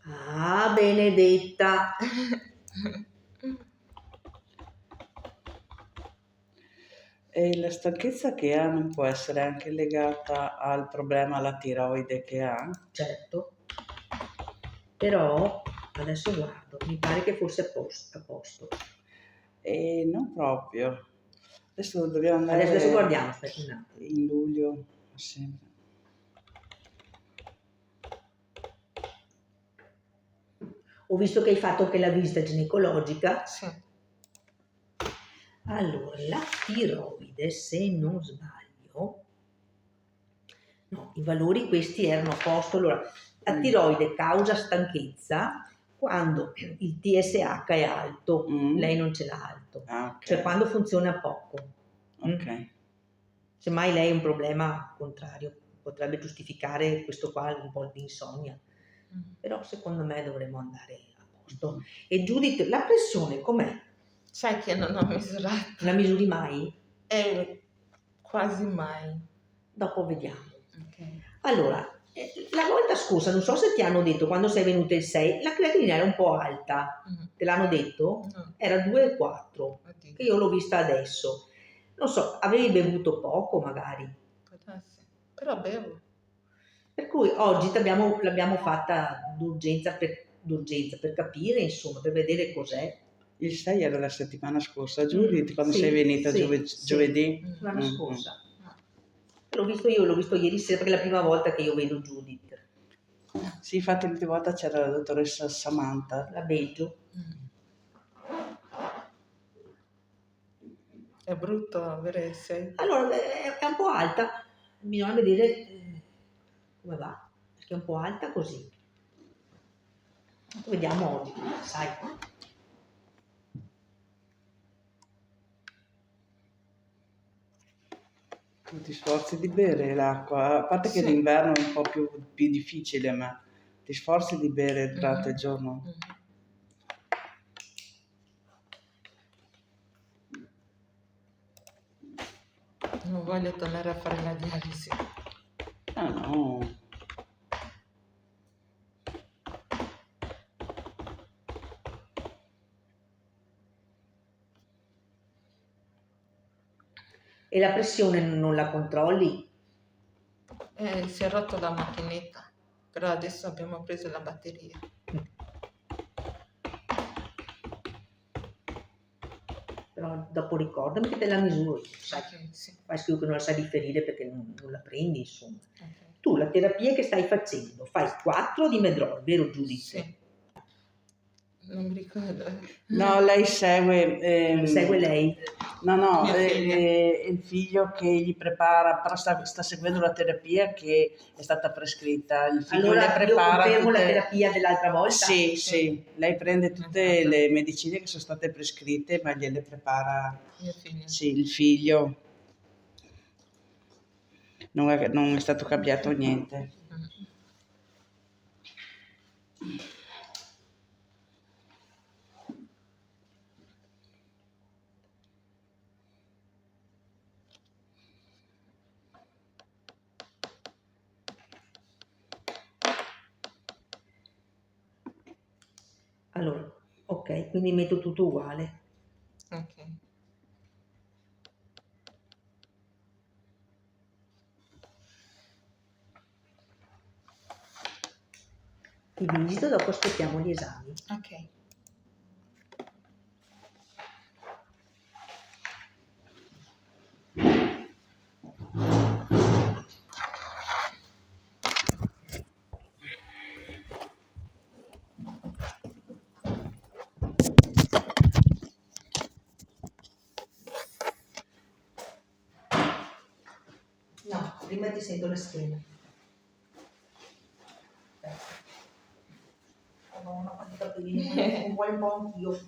Ah, benedetta. E la stanchezza che ha non può essere anche legata al problema alla tiroide che ha? Certo. Però adesso guardo, mi pare che fosse a posto. E non proprio. Adesso dobbiamo andare Adesso guardiamo, aspetta un attimo. in luglio. Sì. Ho visto che hai fatto anche la visita ginecologica. Sì. Allora, la tiroide, se non sbaglio, no, i valori questi erano a posto. Allora, la tiroide causa stanchezza quando il TSH è alto, lei non ce l'ha alto, Ah, ok. cioè quando funziona poco. Ok. Semmai lei ha un problema contrario, potrebbe giustificare questo qua un po' di insonnia, però secondo me dovremmo andare a posto. E Judith, la pressione com'è? Sai che non ho misurato? La misuri mai? Quasi mai. Dopo vediamo. Ok. Allora, la volta scorsa, non so se ti hanno detto, quando sei venuta il 6, la creatinina era un po' alta. Te l'hanno detto? No. Era 2,4, Oddio. che io l'ho vista adesso. Non so, avevi bevuto poco magari. Può darsi. Però bevo. Per cui oggi l'abbiamo fatta d'urgenza per capire, insomma, per vedere cos'è. Il 6 era la settimana scorsa, Judith, quando Sì, sei venuta sì, giovedì? L'anno scorsa. L'ho visto ieri sera perché è la prima volta che io vedo Judith, Sì, infatti l'ultima volta c'era la dottoressa Samantha. la Belgio. È brutto avere 6. Allora, è un po' alta, bisogna vedere come va, perché è un po' alta così. Vediamo oggi, sai. Tu ti sforzi di bere l'acqua, a parte che Sì. l'inverno è un po' più difficile, ma ti sforzi di bere durante il giorno. Non voglio tornare a fare la dialisi. Ah no. E la pressione non la controlli? Si è rotto la macchinetta, però adesso abbiamo preso la batteria. Però dopo ricordami che te la misuro, sai. Ok, sì. Fai schifo che non la sai differire perché non la prendi, insomma. Ok. Tu la terapia che stai facendo, fai 4 di Medrol, vero Giudice? Sì. Non mi ricordo. No, lei segue... Segue lei? No, Mia figlia. il figlio che gli prepara, però sta seguendo la terapia che è stata prescritta. Il figlio le Allora io prepara confermo la tutte... terapia dell'altra volta? Sì, lei prende tutte le medicine che sono state prescritte, ma gliele prepara Mia figlia. sì, il figlio. Non è stato cambiato niente. Allora, ok, quindi metto tutto uguale. Ok. Ti visito, dopo aspettiamo gli esami. Ok. No, prima ti sento la schiena. Madonna, quanti capellini, un po' anch'io.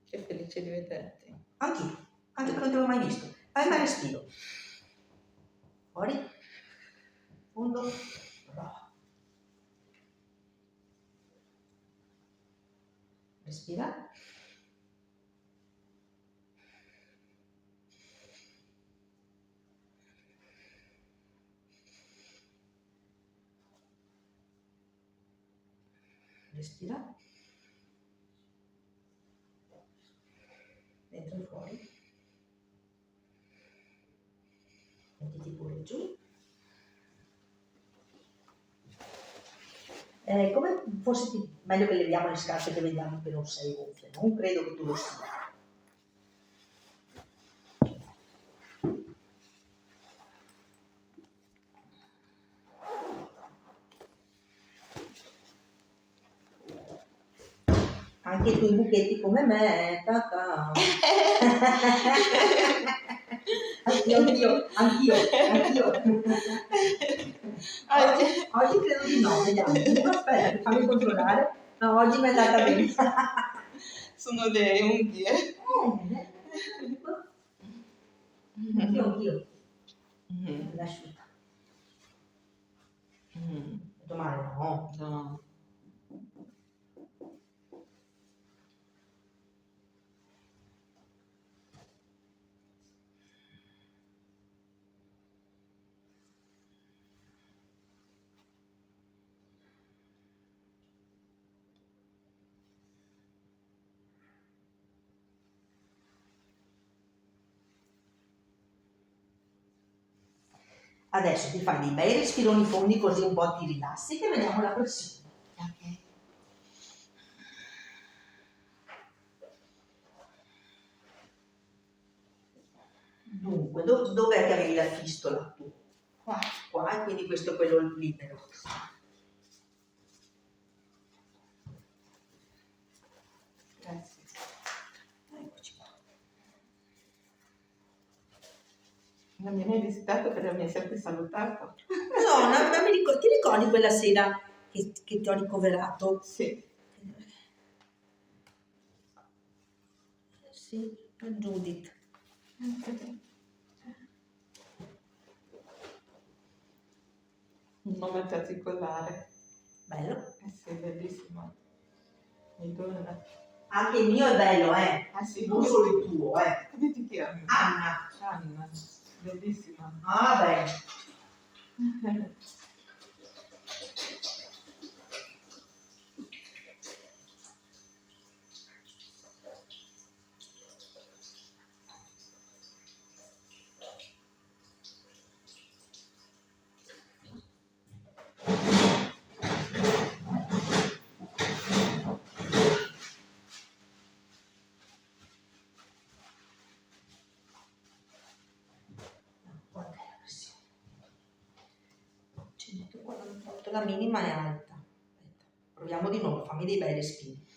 Che felice di vederti. Anch'io, anche che non ti avevo mai visto. Fai mai respiro. Fuori. Fondo. Bravo. Respira. Respira. Dentro e fuori. Mettiti pure giù. Come forse meglio che leviamo le scarpe, che vediamo che non sei gonfia. Non credo che tu lo sia. Anche i tuoi buchetti come me, tata. Anch'io. Oggi credo di no, vediamo. Aspetta, fammi controllare. No, oggi mi è andata bene. Sono le unghie. Anch'io. L'asciutta. Domani no. No. Adesso ti fai dei bei respironi fondi così un po' ti rilassi che vediamo la pressione. Ok. Dunque, dov'è che avevi la fistola tu? Qua. Qua, e quindi questo è quello libero. Grazie. Eccoci qua. Non mi hai mai visitato perché mi hai sempre salutato. No, ma ti ricordi quella sera che ti ho ricoverato? Sì. Sì, Judith. Un nome particolare. Bello. Sì, bellissimo. Mi dona. Anche il mio è bello, Ah sì? non solo il tuo, Come ti chiami? Anna. Anna. Bellissima. Ah, beh. Guarda la pressione. 148, la minima è alta. Aspetta, proviamo di nuovo, fammi dei bei respiri.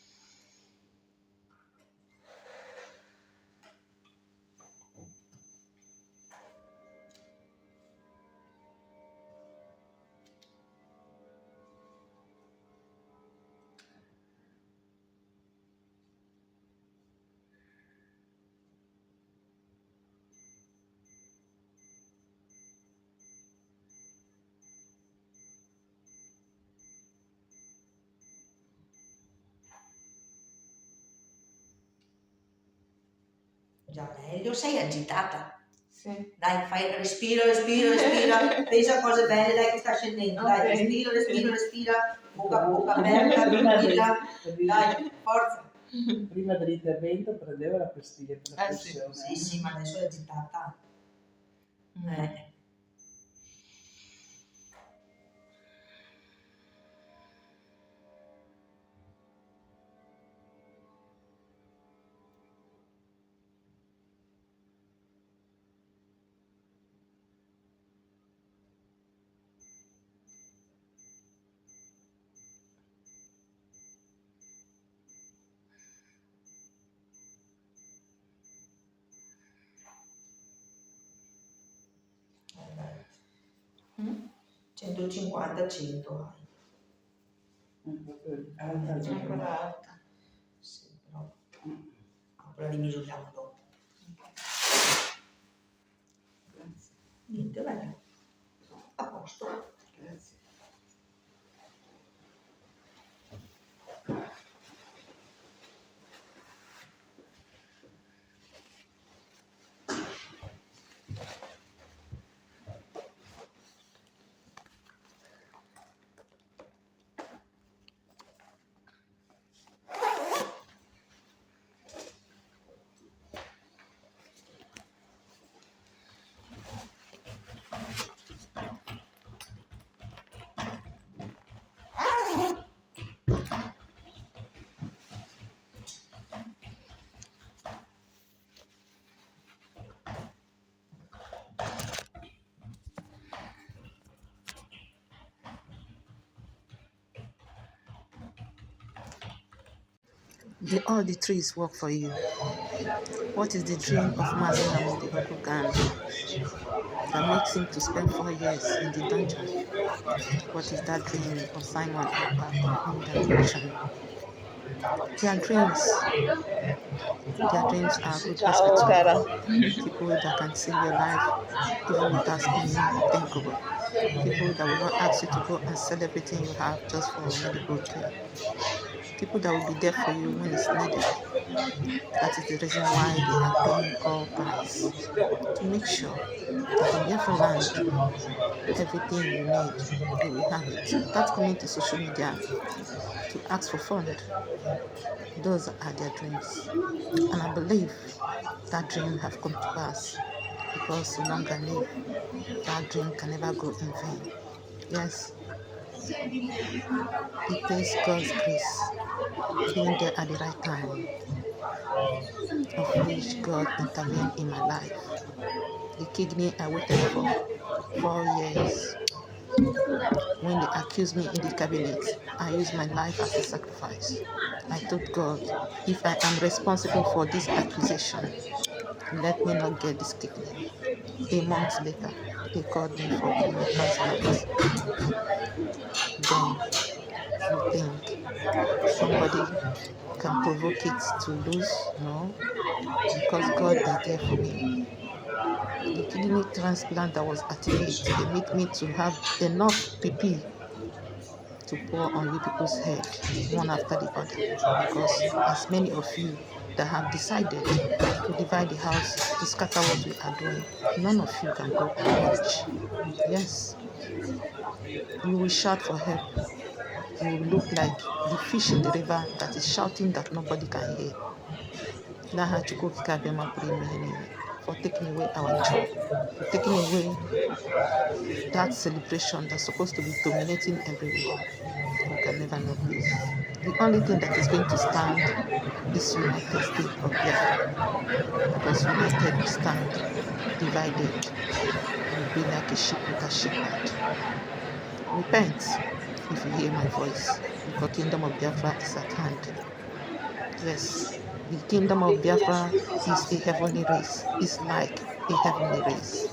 Già meglio, sei agitata. Sì. Dai, fai respira, pensa a cose belle, dai che sta scendendo, dai, Ok. respira, bocca aperta, tranquilla, dai, forza. Prima dell'intervento prendeva la pastiglia per la Sì. pressione. Sì, ma adesso è agitata. Eh. Dai. 150, 100 hai. Ancora alta. Sì, però la rimisuriamo dopo. Grazie. Niente, bene. A posto. Grazie. all the trees work for you. What is the dream of Mazen Namodi Okugan that makes him to spend 4 years in the dungeon? What is that dream of Simon Ekpa of whom they mention? Their dreams are good hospital. People that can save your life even without any thinkable. People that will not ask you to go and sell everything you have just for medical care. People that will be there for you when it's needed. That is the reason why they are paying all price to make sure that in Biafra land, everything you need, you will have it. Without coming to social media to ask for fund, those are their dreams. And I believe that dream have come to pass because so long I live, that dream can never go in vain. Yes, it takes God's grace being there at the right time, of which God intervened in my life. The kidney I waited for 4 years. When they accused me in the cabinet, I used my life as a sacrifice. I told God, if I am responsible for this accusation, let me not get this kidney. A month later, they called me for kidney transplant. Then you think somebody can provoke it to lose? No, because God is there for me. The kidney transplant that was at late, they made me to have enough PP to pour on you people's head, one after the other. Because as many of you that have decided to divide the house, to scatter what we are doing, none of you can go unpunished. Yes, you will shout for help. You will look like the fish in the river that is shouting that nobody can hear. For taking away our joy, for taking away that celebration that's supposed to be dominating everywhere. We can never know peace. The only thing that is going to stand is United States of Biafra, because united we stand, divided we'll be like a sheep with a shepherd. Repent if you hear my voice, because kingdom of Biafra is at hand. Yes, the kingdom of Biafra is a heavenly race. It's like a heavenly race.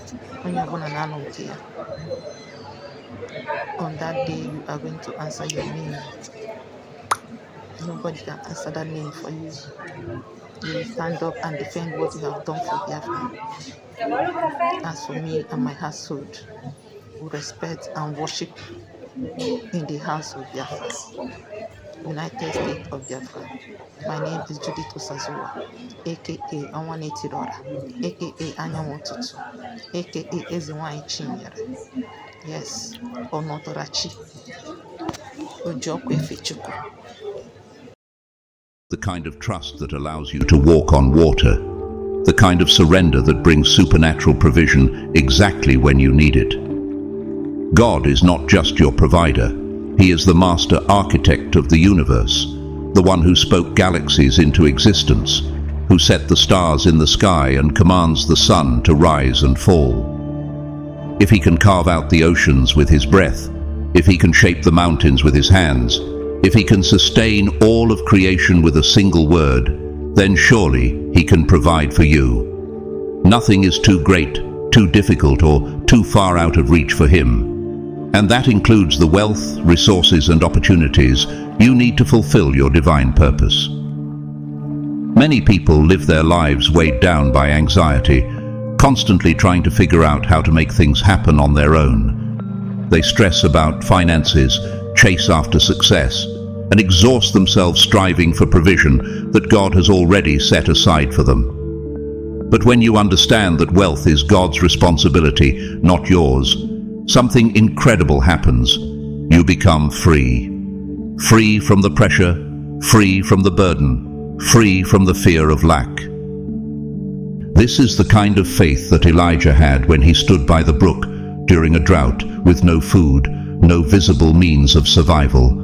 On that day, you are going to answer your name. Nobody can answer that name for you. You will stand up and defend what you have done for Biafra. As for me and my household, we respect and worship in the house of Biafra, United States of Biafra. My name is Judith Osazuwa, aka Anwanetirora, aka Anyamotutu, aka Eziwai Chinyere. Yes, Onotorachi, Ojokwe Fechuku. The kind of trust that allows you to walk on water, the kind of surrender that brings supernatural provision exactly when you need it. God is not just your provider, He is the master architect of the universe, the one who spoke galaxies into existence, who set the stars in the sky and commands the sun to rise and fall. If He can carve out the oceans with His breath, if He can shape the mountains with His hands, if He can sustain all of creation with a single word, then surely He can provide for you. Nothing is too great, too difficult, or too far out of reach for Him. And that includes the wealth, resources, and opportunities you need to fulfill your divine purpose. Many people live their lives weighed down by anxiety, constantly trying to figure out how to make things happen on their own. They stress about finances, chase after success, and exhaust themselves striving for provision that God has already set aside for them. But when you understand that wealth is God's responsibility, not yours, something incredible happens. You become free. Free from the pressure, free from the burden, free from the fear of lack. This is the kind of faith that Elijah had when he stood by the brook during a drought with no food, no visible means of survival.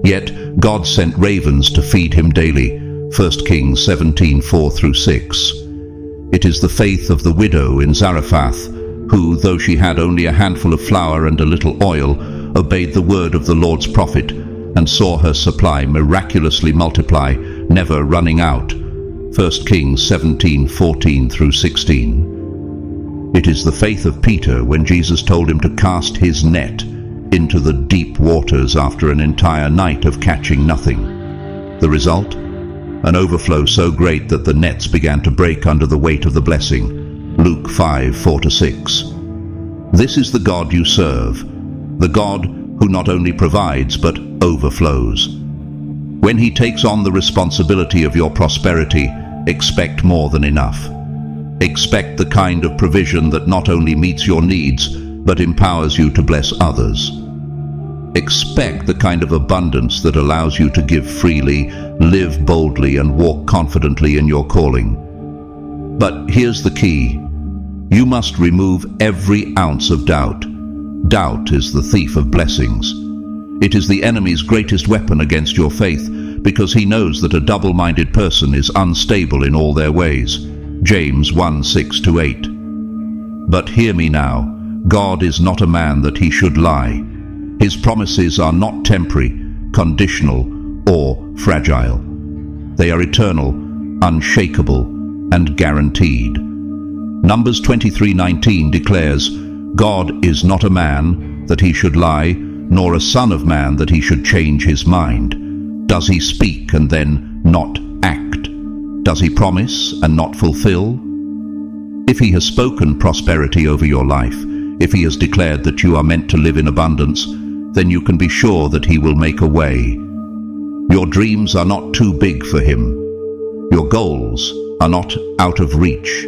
Yet God sent ravens to feed him daily. 1 Kings 17:4-6. It is the faith of the widow in Zarephath, who, though she had only a handful of flour and a little oil, obeyed the word of the Lord's prophet and saw her supply miraculously multiply never running out. 1 Kings 17:14 through 16. It is the faith of Peter when Jesus told him to cast his net into the deep waters after an entire night of catching nothing. The result? An overflow so great that the nets began to break under the weight of the blessing. Luke 5:4-6. This is the God you serve, the God who not only provides but overflows. When he takes on the responsibility of your prosperity, expect more than enough. Expect the kind of provision that not only meets your needs, but empowers you to bless others. Expect the kind of abundance that allows you to give freely, live boldly, and walk confidently in your calling. But here's the key. You must remove every ounce of doubt. Doubt is the thief of blessings. It is the enemy's greatest weapon against your faith, because he knows that a double-minded person is unstable in all their ways. James 1:6-8. But hear me now, God is not a man that he should lie. His promises are not temporary, conditional, or fragile. They are eternal, unshakable, and guaranteed. Numbers 23:19 declares, God is not a man that he should lie, nor a son of man that he should change his mind. Does he speak and then not act? Does he promise and not fulfill? If he has spoken prosperity over your life, if he has declared that you are meant to live in abundance, then you can be sure that he will make a way. Your dreams are not too big for him. Your goals are not out of reach.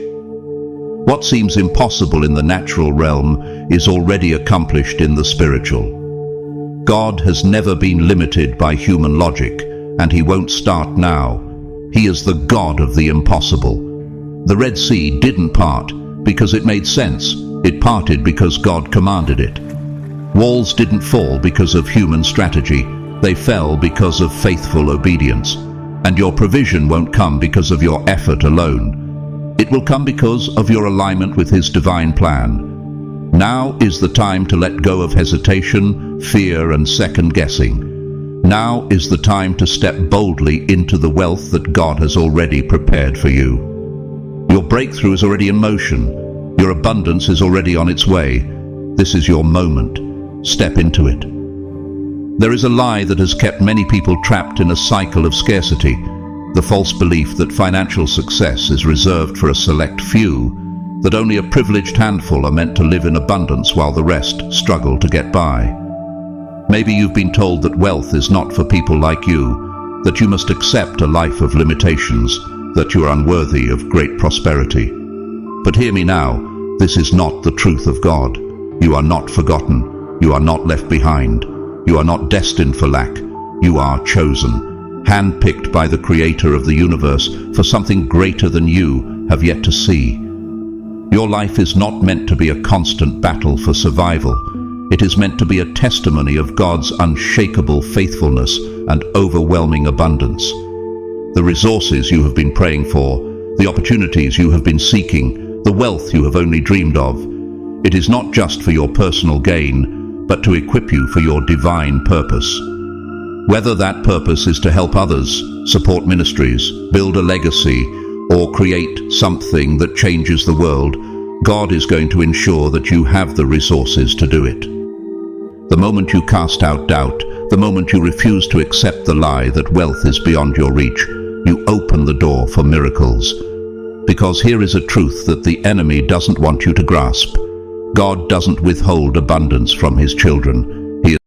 What seems impossible in the natural realm is already accomplished in the spiritual. God has never been limited by human logic, and he won't start now. He is the God of the impossible. The Red Sea didn't part because it made sense. It parted because God commanded it. Walls didn't fall because of human strategy. They fell because of faithful obedience. And your provision won't come because of your effort alone. It will come because of your alignment with his divine plan. Now is the time to let go of hesitation, fear, and second-guessing. Now is the time to step boldly into the wealth that God has already prepared for you. Your breakthrough is already in motion. Your abundance is already on its way. This is your moment. Step into it. There is a lie that has kept many people trapped in a cycle of scarcity. The false belief that financial success is reserved for a select few, that only a privileged handful are meant to live in abundance while the rest struggle to get by. Maybe you've been told that wealth is not for people like you, that you must accept a life of limitations, that you are unworthy of great prosperity. But hear me now, this is not the truth of God. You are not forgotten. You are not left behind. You are not destined for lack. You are chosen, handpicked by the Creator of the universe for something greater than you have yet to see. Your life is not meant to be a constant battle for survival. It is meant to be a testimony of God's unshakable faithfulness and overwhelming abundance. The resources you have been praying for, the opportunities you have been seeking, the wealth you have only dreamed of, it is not just for your personal gain, but to equip you for your divine purpose. Whether that purpose is to help others, support ministries, build a legacy, or create something that changes the world, God is going to ensure that you have the resources to do it. The moment you cast out doubt, the moment you refuse to accept the lie that wealth is beyond your reach, you open the door for miracles. Because here is a truth that the enemy doesn't want you to grasp. God doesn't withhold abundance from his children.